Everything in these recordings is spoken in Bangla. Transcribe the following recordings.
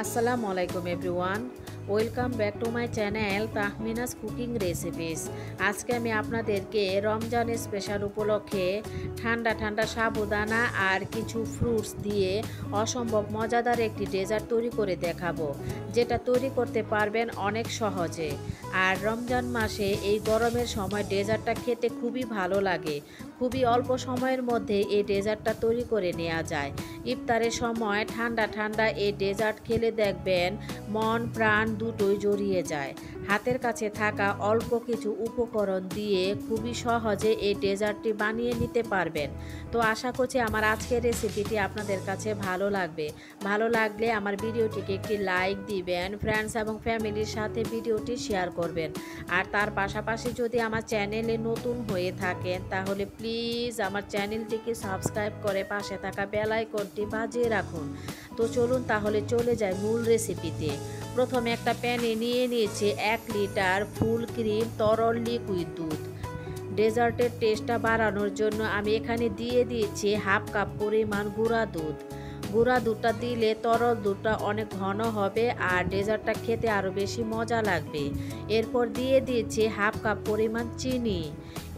আসসালামু আলাইকুম everyone, welcome back to my channel Tahmina's cooking recipes. আজকে আমি আপনাদেরকে রমজানের স্পেশাল উপলক্ষে ঠান্ডা ঠান্ডা সাবুদানা আর কিছু ফ্রুটস দিয়ে অসম্ভব মজাদার একটি ডেজার্ট তৈরি করে দেখাবো, যেটা তৈরি করতে পারবেন অনেক সহজে। আর রমজান মাসে এই গরমের সময় ডেজার্টটা খেতে খুবই ভালো লাগে। খুবই অল্প সময়ের মধ্যে এই ডেজার্টটা তৈরি করে নেওয়া যায়। ইফতারের সময় ঠান্ডা ঠান্ডা এই ডেজার্ট খেলে দেখবেন মন প্রাণ দুটোই জড়িয়ে যায়। হাতের কাছে থাকা অল্প কিছু উপকরণ দিয়ে খুবই সহজে এই ডেজার্টটি বানিয়ে নিতে পারবেন। তো আশা করছি আমার আজকের রেসিপিটি আপনাদের কাছে ভালো লাগবে। ভালো লাগলে আমার ভিডিওটিকে একটি লাইক দিবেন, ফ্রেন্ডস এবং ফ্যামিলির সাথে ভিডিওটি শেয়ার করবেন। আর তার পাশাপাশি যদি আমার চ্যানেলে নতুন হয়ে থাকেন তাহলে প্লিজ আমার চ্যানেলটিকে সাবস্ক্রাইব করে পাশে থাকা বেল আইকনটি বাজিয়ে রাখুন। তো চলুন তাহলে চলে যাই মূল রেসিপিতে। প্রথমে একটা প্যানে নিয়ে নিয়েছি 1 লিটার ফুল ক্রিম তরল লিকুইড দুধ। ডেজার্টের টেস্টটা বাড়ানোর জন্য আমি এখানে দিয়ে দিয়েছি হাফ কাপ পরিমাণ গুঁড়া দুধ। গুঁড়া দুধটা দিলে তরল দুধটা অনেক ঘন হবে আর ডেজার্টটা খেতে আরও বেশি মজা লাগবে। এরপর দিয়ে দিয়েছি হাফ কাপ পরিমাণ চিনি।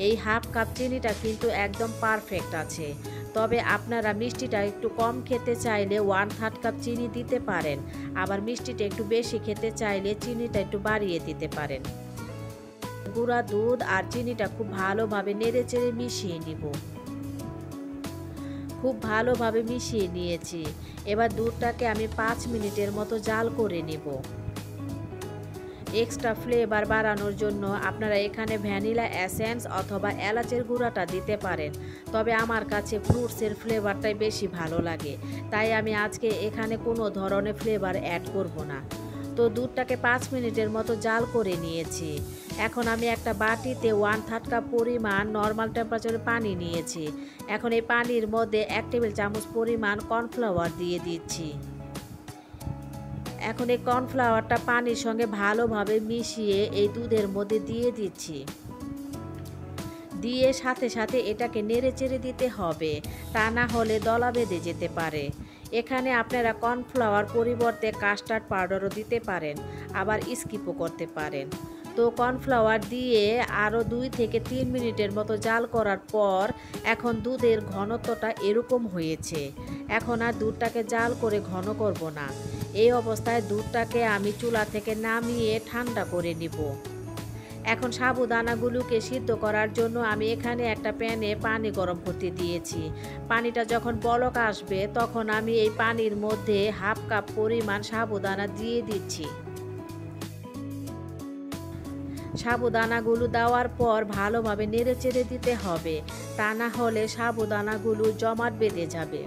এই হাফ কাপ চিনিটা কিন্তু একদম পারফেক্ট আছে, তবে আপনারা মিষ্টিটা একটু কম খেতে চাইলে 1/3 কাপ চিনি দিতে পারেন, আবার মিষ্টিটা একটু বেশি খেতে চাইলে চিনিটা একটু বাড়িয়ে দিতে পারেন। গুঁড়া দুধ আর চিনিটা খুব ভালোভাবে নেড়েচেড়ে মিশিয়ে নিব। খুব ভালোভাবে মিশিয়ে নিয়েছি। এবার দুধটাকে আমি 5 মিনিটের মতো জাল করে নিব। এক্সট্রা ফ্লেভার বাড়ানোর জন্য আপনারা এখানে ভ্যানিলা এসেন্স অথবা এলাচের গুঁড়াটা দিতে পারেন, তবে আমার কাছে ফ্রুটসের ফ্লেভারটাই বেশি ভালো লাগে, তাই আমি আজকে এখানে কোনো ধরনের ফ্লেভার অ্যাড করব না। তো দুধটাকে 5 মিনিটের মতো জাল করে নিয়েছি। এখন আমি একটা বাটিতে 1/3 কাপ পরিমাণ নর্মাল টেম্পারেচারে পানি নিয়েছি। এখন এই পানির মধ্যে 1 টেবিল চামচ পরিমাণ কর্নফ্লাওয়ার দিয়ে দিচ্ছি। এখন এই কর্নফ্লাওয়ারটা পানির সঙ্গে ভালোভাবে মিশিয়ে এই দুধের মধ্যে দিয়ে দিচ্ছি। দিয়ে সাথে সাথে এটাকে নেড়েচেড়ে দিতে হবে, তা না হলে দলা বেঁধে যেতে পারে। এখানে আপনারা কর্নফ্লাওয়ার পরিবর্তে কাস্টার্ড পাউডারও দিতে পারেন, আবার স্কিপও করতে পারেন। তো কর্নফ্লাওয়ার দিয়ে আরও 2 থেকে 3 মিনিটের মতো জাল করার পর এখন দুধের ঘনত্বটা এরকম হয়েছে। এখন আর দুধটাকে জাল করে ঘন করব না। এই অবস্থায় দুধটাকে আমি চুলা থেকে নামিয়ে ঠান্ডা করে নিব। এখন সাবুদানাগুলোকে সিদ্ধ করার জন্য আমি এখানে একটা প্যানে পানি গরম করতে দিয়েছি। পানিটা যখন বলক আসবে তখন আমি এই পানির মধ্যে হাফ কাপ পরিমাণ সাবুদানা দিয়ে দিচ্ছি। সাবুদানাগুলো দেওয়ার পর ভালোভাবে নেড়েচেড়ে দিতে হবে, তা না হলে সাবুদানাগুলো জমাট বেঁধে যাবে।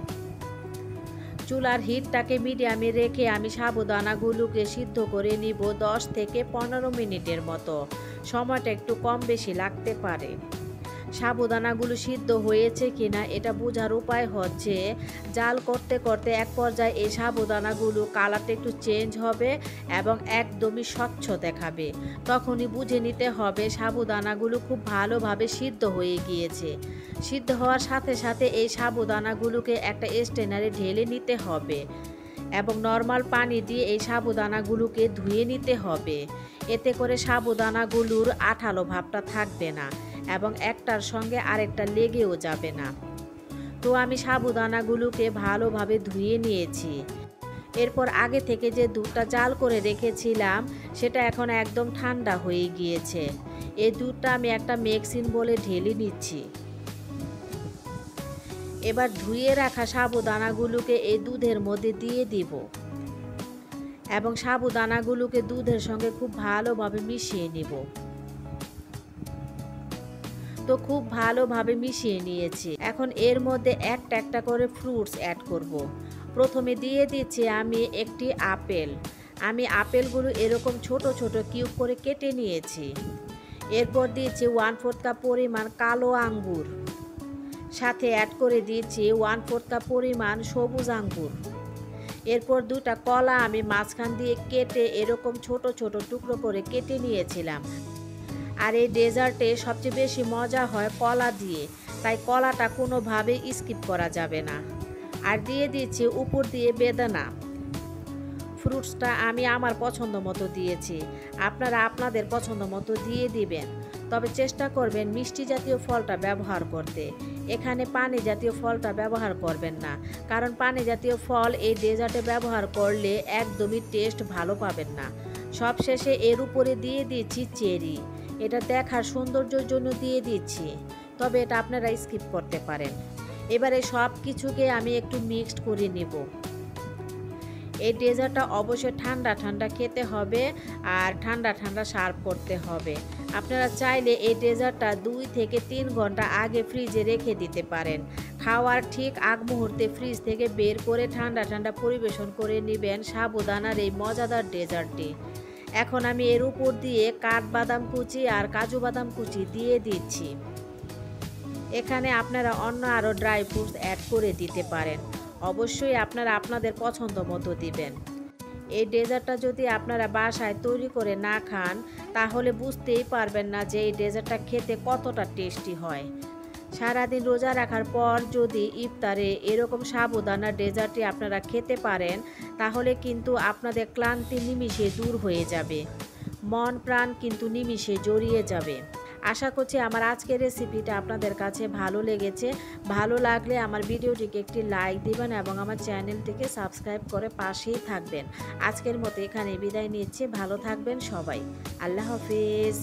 চুলার হিটটাকে মিডিয়ামে রেখে আমি সাবুদানাগুলোকে সিদ্ধ করে নিব 10 থেকে 15 মিনিটের মতো। সময়টা একটু কম বেশি লাগতে পারে। সাবুদানাগুলো সিদ্ধ হয়েছে কিনা এটা বোঝার উপায় হচ্ছে জাল করতে করতে এক পর্যায়ে এই সাবুদানাগুলো কালারটা একটু চেঞ্জ হবে এবং একদমই স্বচ্ছ দেখাবে। তখনই বুঝে নিতে হবে সাবুদানাগুলো খুব ভালোভাবে সিদ্ধ হয়ে গিয়েছে। সিদ্ধ হওয়ার সাথে সাথে এই সাবুদানাগুলোকে একটা স্ট্রেনারে ঢেলে নিতে হবে এবং নর্মাল পানি দিয়ে এই সাবুদানাগুলোকে ধুয়ে নিতে হবে। এতে করে সাবুদানাগুলোর আঠালো ভাবটা থাকবে না এবং একটার সঙ্গে আরেকটা লেগেও যাবে না। তো আমি সাবুদানাগুলোকে ভালোভাবে ধুয়ে নিয়েছি। এরপর আগে থেকে যে দুধটা জাল করে রেখেছিলাম সেটা এখন একদম ঠান্ডা হয়ে গিয়েছে। এই দুধটা আমি একটা মিক্সিং বোলে ঢেলে নিচ্ছি। এবার ধুয়ে রাখা সাবুদানাগুলোকে এই দুধের মধ্যে দিয়ে দিব এবং সাবুদানাগুলোকে দুধের সঙ্গে খুব ভালোভাবে মিশিয়ে নিব। তো খুব ভালোভাবে মিশিয়ে নিয়েছি। এখন এর মধ্যে একটা একটা করে ফ্রুটস অ্যাড করব। প্রথমে দিয়ে দিচ্ছি আমি একটি আপেল। আমি আপেলগুলো এরকম ছোট ছোট কিউব করে কেটে নিয়েছি। এরপর দিয়েছি 1/4 কাপ পরিমাণ কালো আঙ্গুর। সাথে অ্যাড করে দিয়েছি 1/4 কাপ পরিমাণ সবুজ আঙ্গুর। এরপর 2টা কলা আমি মাঝখান দিয়ে কেটে এরকম ছোট ছোট টুকরো করে কেটে নিয়েছিলাম। আর এই ডেজার্টে সবচেয়ে বেশি মজা হয় কলা দিয়ে, তাই কলাটা কোনোভাবেই স্কিপ করা যাবে না। আর দিয়ে দিচ্ছি উপর দিয়ে বেদানা। ফ্রুটসটা আমি আমার পছন্দ মতো দিয়েছি, আপনারা আপনাদের পছন্দ মতো দিয়ে দিবেন। তবে চেষ্টা করবেন মিষ্টি জাতীয় ফলটা ব্যবহার করতে। এখানে পানি জাতীয় ফলটা ব্যবহার করবেন না, কারণ পানি জাতীয় ফল এই ডেজার্টে ব্যবহার করলে একদমই টেস্ট ভালো পাবেন না। সবশেষে এর উপরে দিয়ে দিচ্ছি চেরি। এটা দেখার সৌন্দর্যের জন্য দিয়ে দিচ্ছি, তবে এটা আপনারা স্কিপ করতে পারেন। এবারে সব কিছুকে আমি একটু মিক্সড করে নেব। এই ডেজার্টটা অবশ্যই ঠান্ডা ঠান্ডা খেতে হবে আর ঠান্ডা ঠান্ডা সার্ভ করতে হবে। আপনারা চাইলে এই ডেজার্টটা 2 থেকে 3 ঘন্টা আগে ফ্রিজে রেখে দিতে পারেন। খাওয়ার ঠিক আগ মুহূর্তে ফ্রিজ থেকে বের করে ঠান্ডা ঠান্ডা পরিবেশন করে নেবেন সাবুদানার এই মজাদার ডেজার্টটি। এখন আমি এর উপর দিয়ে কাঠবাদাম কুচি আর কাজু বাদাম কুচি দিয়ে দিচ্ছি। এখানে আপনারা অন্য আরও ড্রাই ফ্রুটস অ্যাড করে দিতে পারেন। অবশ্যই আপনারা আপনাদের পছন্দ মতো দিবেন। এই ডেজার্টটা যদি আপনারা বাসায় তৈরি করে না খান তাহলে বুঝতেই পারবেন না যে এই ডেজার্টটা খেতে কতটা টেস্টি হয়। সারাদিন রোজা রাখার পর যদি ইফতারে এরকম সাবুদানা ডেজার্টটি আপনারা খেতে পারেন তাহলে কিন্তু আপনাদের ক্লান্তি নিমিষে দূর হয়ে যাবে, মন প্রাণ কিন্তু নিমিষে জড়িয়ে যাবে। আশা করছি আমার আজকের রেসিপিটা আপনাদের কাছে ভালো লেগেছে। ভালো লাগলে আমার ভিডিওটিকে একটি লাইক দিবেন এবং আমার চ্যানেলটিকে সাবস্ক্রাইব করে পাশেই থাকবেন। আজকের মতো এখানে বিদায় নিচ্ছি। ভালো থাকবেন সবাই। আল্লাহ হাফেজ।